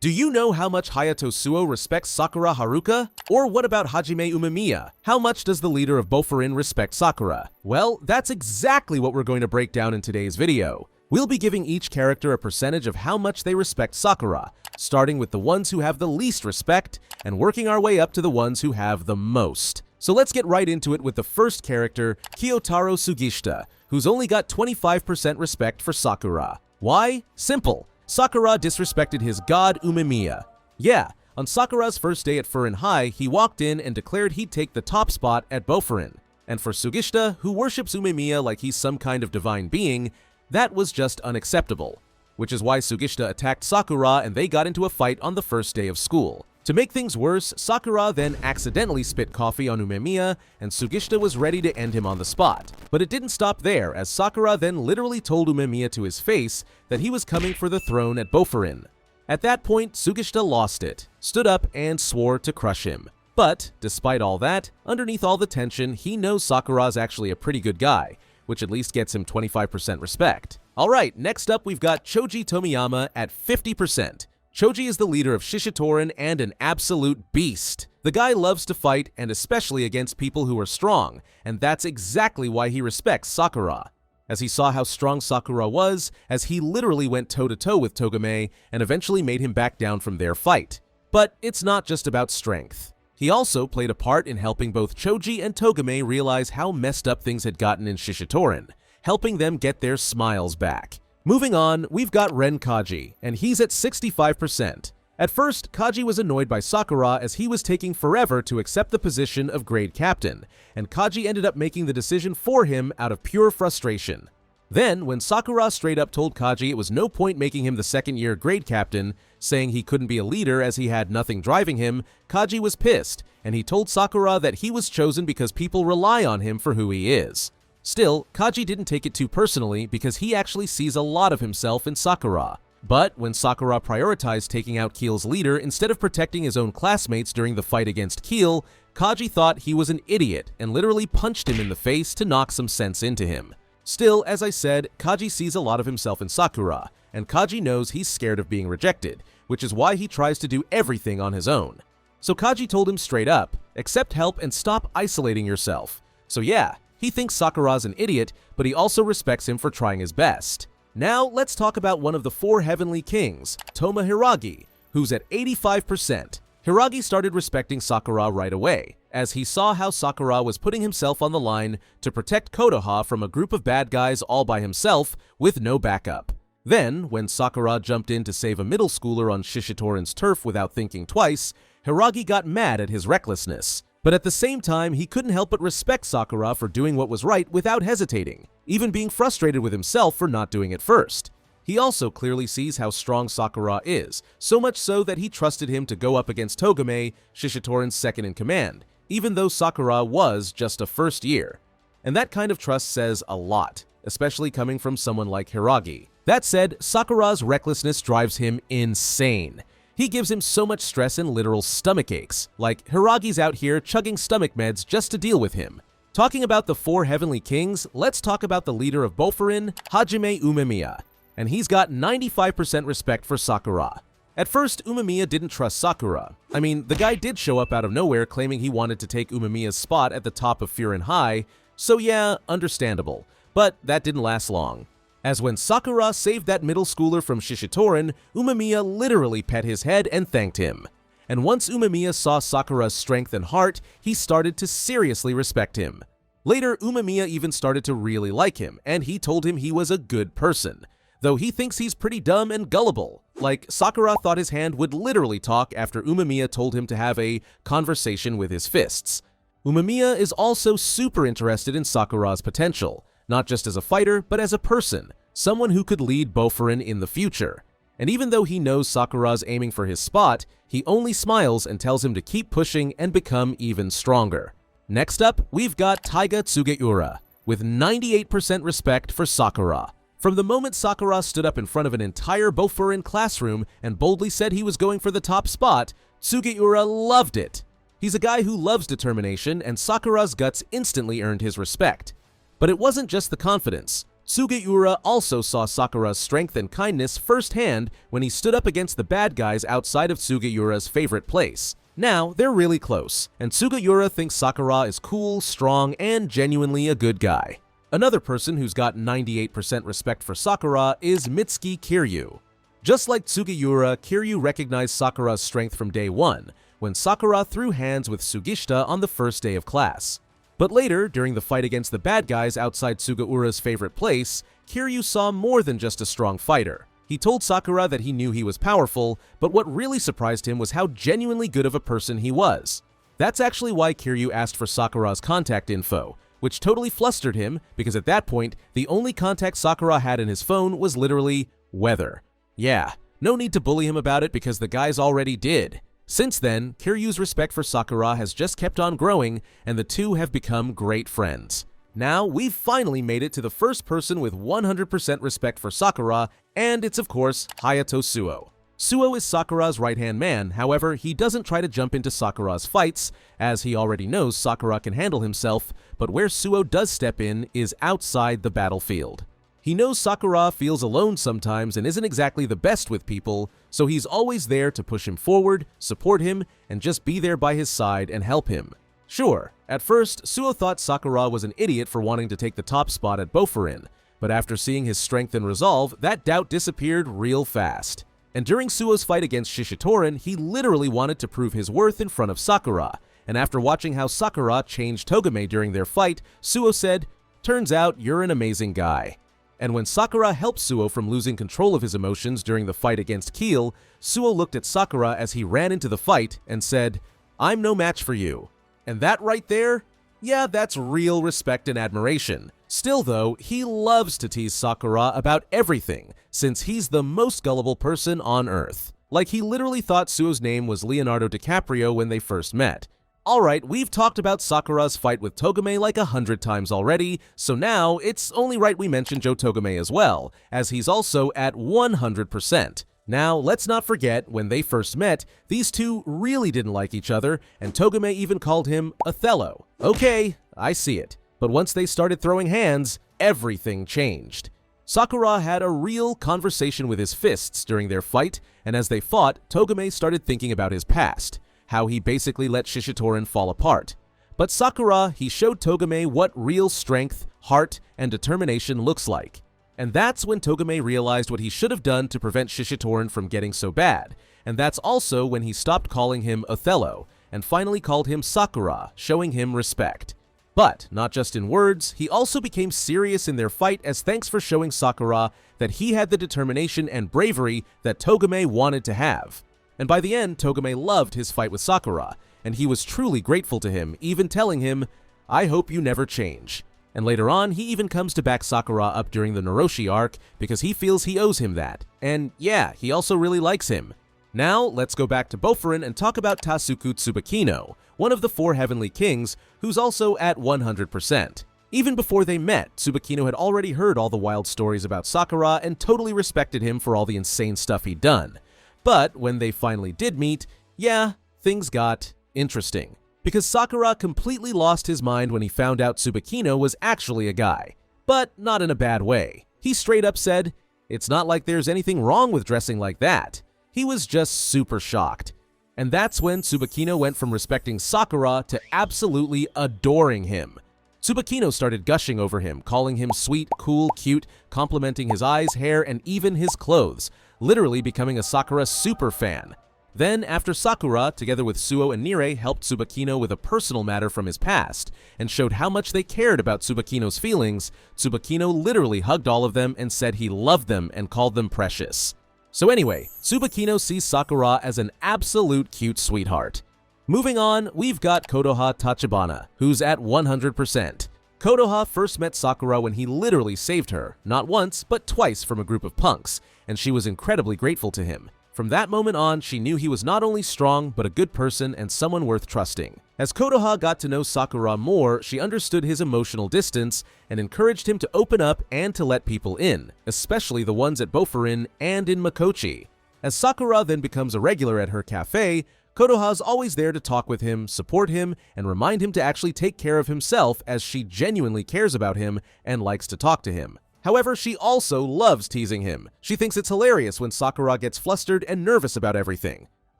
Do you know how much Hayato Suo respects Sakura Haruka? Or what about Hajime Umemiya? How much does the leader of Bofurin respect Sakura? Well, that's exactly what we're going to break down in today's video. We'll be giving each character a percentage of how much they respect Sakura, starting with the ones who have the least respect, and working our way up to the ones who have the most. So let's get right into it with the first character, Kyotaro Sugishita, who's only got 25% respect for Sakura. Why? Simple. Sakura disrespected his god Umemiya. Yeah, on Sakura's first day at Furin High, he walked in and declared he'd take the top spot at Bofurin. And for Sugishita, who worships Umemiya like he's some kind of divine being, that was just unacceptable. Which is why Sugishita attacked Sakura and they got into a fight on the first day of school. To make things worse, Sakura then accidentally spit coffee on Umemiya, and Sugishita was ready to end him on the spot. But it didn't stop there, as Sakura then literally told Umemiya to his face that he was coming for the throne at Bofurin. At that point, Sugishita lost it, stood up, and swore to crush him. But, despite all that, underneath all the tension, he knows Sakura's actually a pretty good guy, which at least gets him 25% respect. Alright, next up we've got Choji Tomiyama at 50%. Choji is the leader of Shishitorin and an absolute beast. The guy loves to fight, and especially against people who are strong, and that's exactly why he respects Sakura. As he saw how strong Sakura was, as he literally went toe-to-toe with Toge and eventually made him back down from their fight. But it's not just about strength. He also played a part in helping both Choji and Toge realize how messed up things had gotten in Shishitorin, helping them get their smiles back. Moving on, we've got Ren Kaji, and he's at 65%. At first, Kaji was annoyed by Sakura as he was taking forever to accept the position of grade captain, and Kaji ended up making the decision for him out of pure frustration. Then, when Sakura straight up told Kaji it was no point making him the second-year grade captain, saying he couldn't be a leader as he had nothing driving him, Kaji was pissed, and he told Sakura that he was chosen because people rely on him for who he is. Still, Kaji didn't take it too personally because he actually sees a lot of himself in Sakura. But when Sakura prioritized taking out Kiel's leader instead of protecting his own classmates during the fight against Kiel, Kaji thought he was an idiot and literally punched him in the face to knock some sense into him. Still, as I said, Kaji sees a lot of himself in Sakura, and Kaji knows he's scared of being rejected, which is why he tries to do everything on his own. So Kaji told him straight up, accept help and stop isolating yourself. So yeah, he thinks Sakura's an idiot, but he also respects him for trying his best. Now, let's talk about one of the four heavenly kings, Toma Hiragi, who's at 85%. Hiragi started respecting Sakura right away, as he saw how Sakura was putting himself on the line to protect Kotoha from a group of bad guys all by himself with no backup. Then, when Sakura jumped in to save a middle schooler on Shishitorin's turf without thinking twice, Hiragi got mad at his recklessness. But at the same time, he couldn't help but respect Sakura for doing what was right without hesitating, even being frustrated with himself for not doing it first. He also clearly sees how strong Sakura is, so much so that he trusted him to go up against Toge, Shishitorin's second-in-command, even though Sakura was just a first year. And that kind of trust says a lot, especially coming from someone like Hiragi. That said, Sakura's recklessness drives him insane. He gives him so much stress and literal stomach aches, like Hiragi's out here chugging stomach meds just to deal with him. Talking about the four heavenly kings, let's talk about the leader of Bofurin, Hajime Umemiya, and he's got 95% respect for Sakura. At first, Umemiya didn't trust Sakura. I mean, the guy did show up out of nowhere claiming he wanted to take Umemiya's spot at the top of Furin High, so yeah, understandable, but that didn't last long. As when Sakura saved that middle schooler from Shishitorin, Umemiya literally pet his head and thanked him. And once Umemiya saw Sakura's strength and heart, he started to seriously respect him. Later, Umemiya even started to really like him, and he told him he was a good person, though he thinks he's pretty dumb and gullible. Like, Sakura thought his hand would literally talk after Umemiya told him to have a conversation with his fists. Umemiya is also super interested in Sakura's potential, not just as a fighter, but as a person, someone who could lead Bofurin in the future. And even though he knows Sakura's aiming for his spot, he only smiles and tells him to keep pushing and become even stronger. Next up, we've got Taiga Tsugeura, with 98% respect for Sakura. From the moment Sakura stood up in front of an entire Bofurin classroom and boldly said he was going for the top spot, Tsugeura loved it. He's a guy who loves determination, and Sakura's guts instantly earned his respect. But it wasn't just the confidence. Sugeura also saw Sakura's strength and kindness firsthand when he stood up against the bad guys outside of Sugeura's favorite place. Now, they're really close, and Sugeura thinks Sakura is cool, strong, and genuinely a good guy. Another person who's got 98% respect for Sakura is Mitsuki Kiryu. Just like Sugeura, Kiryu recognized Sakura's strength from day one, when Sakura threw hands with Sugishita on the first day of class. But later, during the fight against the bad guys outside Sugeura's favorite place, Kiryu saw more than just a strong fighter. He told Sakura that he knew he was powerful, but what really surprised him was how genuinely good of a person he was. That's actually why Kiryu asked for Sakura's contact info, which totally flustered him because at that point, the only contact Sakura had in his phone was literally weather. Yeah, no need to bully him about it because the guys already did. Since then, Kiryu's respect for Sakura has just kept on growing, and the two have become great friends. Now, we've finally made it to the first person with 100% respect for Sakura, and it's of course, Hayato Suo. Suo is Sakura's right-hand man, however, he doesn't try to jump into Sakura's fights, as he already knows Sakura can handle himself, but where Suo does step in is outside the battlefield. He knows Sakura feels alone sometimes and isn't exactly the best with people, so he's always there to push him forward, support him, and just be there by his side and help him. Sure, at first, Suo thought Sakura was an idiot for wanting to take the top spot at Bofurin, but after seeing his strength and resolve, that doubt disappeared real fast. And during Suo's fight against Shishitorin, he literally wanted to prove his worth in front of Sakura, and after watching how Sakura changed Togame during their fight, Suo said, "Turns out you're an amazing guy." And when Sakura helped Suo from losing control of his emotions during the fight against Keel, Suo looked at Sakura as he ran into the fight and said, "I'm no match for you." And that right there? Yeah, that's real respect and admiration. Still though, he loves to tease Sakura about everything, since he's the most gullible person on Earth. Like he literally thought Suo's name was Leonardo DiCaprio when they first met. Alright, we've talked about Sakura's fight with Togame like 100 times already, so now it's only right we mention Joe Togame as well, as he's also at 100%. Now, let's not forget, when they first met, these two really didn't like each other, and Togame even called him Othello. Okay, I see it. But once they started throwing hands, everything changed. Sakura had a real conversation with his fists during their fight, and as they fought, Togame started thinking about his past, how he basically let Shishitorin fall apart. But Sakura, he showed Togame what real strength, heart, and determination looks like. And that's when Togame realized what he should have done to prevent Shishitorin from getting so bad, and that's also when he stopped calling him Othello, and finally called him Sakura, showing him respect. But, not just in words, he also became serious in their fight as thanks for showing Sakura that he had the determination and bravery that Togame wanted to have. And by the end, Togame loved his fight with Sakura, and he was truly grateful to him, even telling him, "I hope you never change." And later on, he even comes to back Sakura up during the Naroshi arc because he feels he owes him that. And yeah, he also really likes him. Now, let's go back to Bofurin and talk about Tasuku Tsubakino, one of the 4 Heavenly Kings, who's also at 100%. Even before they met, Tsubakino had already heard all the wild stories about Sakura and totally respected him for all the insane stuff he'd done. But when they finally did meet, yeah, things got interesting. Because Sakura completely lost his mind when he found out Subakino was actually a guy. But not in a bad way. He straight up said, "It's not like there's anything wrong with dressing like that." He was just super shocked. And that's when Subakino went from respecting Sakura to absolutely adoring him. Subakino started gushing over him, calling him sweet, cool, cute, complimenting his eyes, hair, and even his clothes, literally becoming a Sakura super fan. Then, after Sakura, together with Suo and Nirei, helped Tsubakino with a personal matter from his past, and showed how much they cared about Tsubakino's feelings, Tsubakino literally hugged all of them and said he loved them and called them precious. So anyway, Tsubakino sees Sakura as an absolute cute sweetheart. Moving on, we've got Kotoha Tachibana, who's at 100%. Kotoha first met Sakura when he literally saved her, not once, but twice from a group of punks, and she was incredibly grateful to him. From that moment on, she knew he was not only strong, but a good person and someone worth trusting. As Kotoha got to know Sakura more, she understood his emotional distance and encouraged him to open up and to let people in, especially the ones at Bofurin and in Makochi. As Sakura then becomes a regular at her cafe, Kotoha's always there to talk with him, support him, and remind him to actually take care of himself as she genuinely cares about him and likes to talk to him. However, she also loves teasing him. She thinks it's hilarious when Sakura gets flustered and nervous about everything.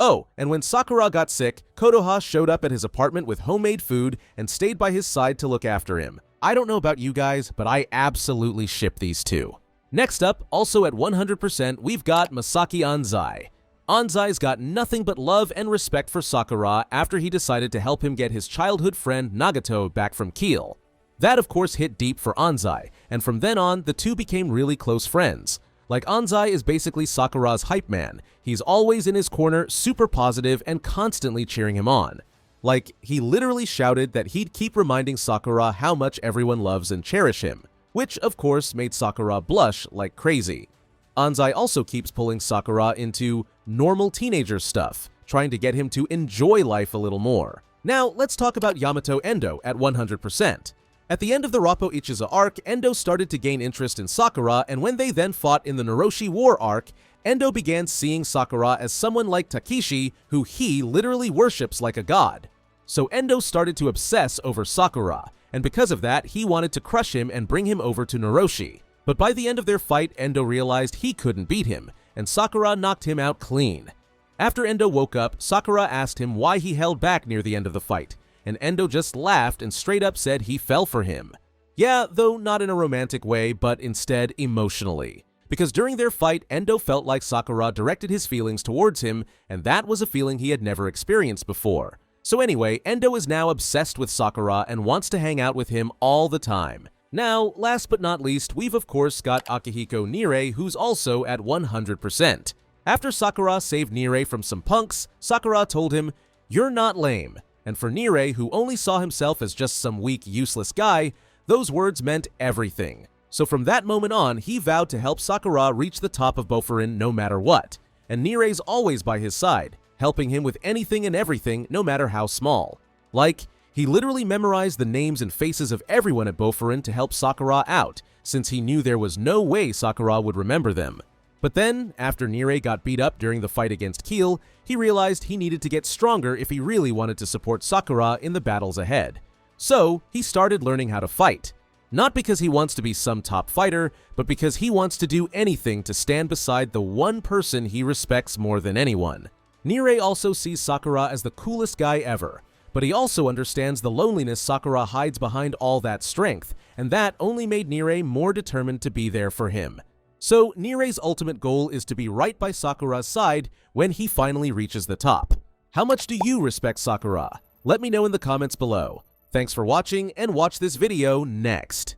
Oh, and when Sakura got sick, Kotoha showed up at his apartment with homemade food and stayed by his side to look after him. I don't know about you guys, but I absolutely ship these two. Next up, also at 100%, we've got Masaki Anzai. Anzai's got nothing but love and respect for Sakura after he decided to help him get his childhood friend Nagato back from Kiel. That of course hit deep for Anzai, and from then on, the two became really close friends. Like, Anzai is basically Sakura's hype man. He's always in his corner, super positive, and constantly cheering him on. Like, he literally shouted that he'd keep reminding Sakura how much everyone loves and cherish him, which of course made Sakura blush like crazy. Anzai also keeps pulling Sakura into normal teenager stuff, trying to get him to enjoy life a little more. Now, let's talk about Yamato Endo at 100%. At the end of the Rappo Ichiza arc, Endo started to gain interest in Sakura, and when they then fought in the Naroshi War arc, Endo began seeing Sakura as someone like Takiishi, who he literally worships like a god. So Endo started to obsess over Sakura, and because of that, he wanted to crush him and bring him over to Naroshi. But by the end of their fight, Endo realized he couldn't beat him, and Sakura knocked him out clean. After Endo woke up, Sakura asked him why he held back near the end of the fight, and Endo just laughed and straight up said he fell for him. Yeah, though not in a romantic way, but instead emotionally. Because during their fight, Endo felt like Sakura directed his feelings towards him, and that was a feeling he had never experienced before. So anyway, Endo is now obsessed with Sakura and wants to hang out with him all the time. Now, last but not least, we've of course got Akihiko Nirei, who's also at 100%. After Sakura saved Nirei from some punks, Sakura told him, "You're not lame." And for Nirei, who only saw himself as just some weak, useless guy, those words meant everything. So from that moment on, he vowed to help Sakura reach the top of Bofureen no matter what. And Nirei's always by his side, helping him with anything and everything, no matter how small. Like, he literally memorized the names and faces of everyone at Bofureen to help Sakura out, since he knew there was no way Sakura would remember them. But then, after Nirei got beat up during the fight against Kiel, he realized he needed to get stronger if he really wanted to support Sakura in the battles ahead. So, he started learning how to fight. Not because he wants to be some top fighter, but because he wants to do anything to stand beside the one person he respects more than anyone. Nirei also sees Sakura as the coolest guy ever, but he also understands the loneliness Sakura hides behind all that strength, and that only made Nirei more determined to be there for him. So, Nirei's ultimate goal is to be right by Sakura's side when he finally reaches the top. How much do you respect Sakura? Let me know in the comments below. Thanks for watching, and watch this video next.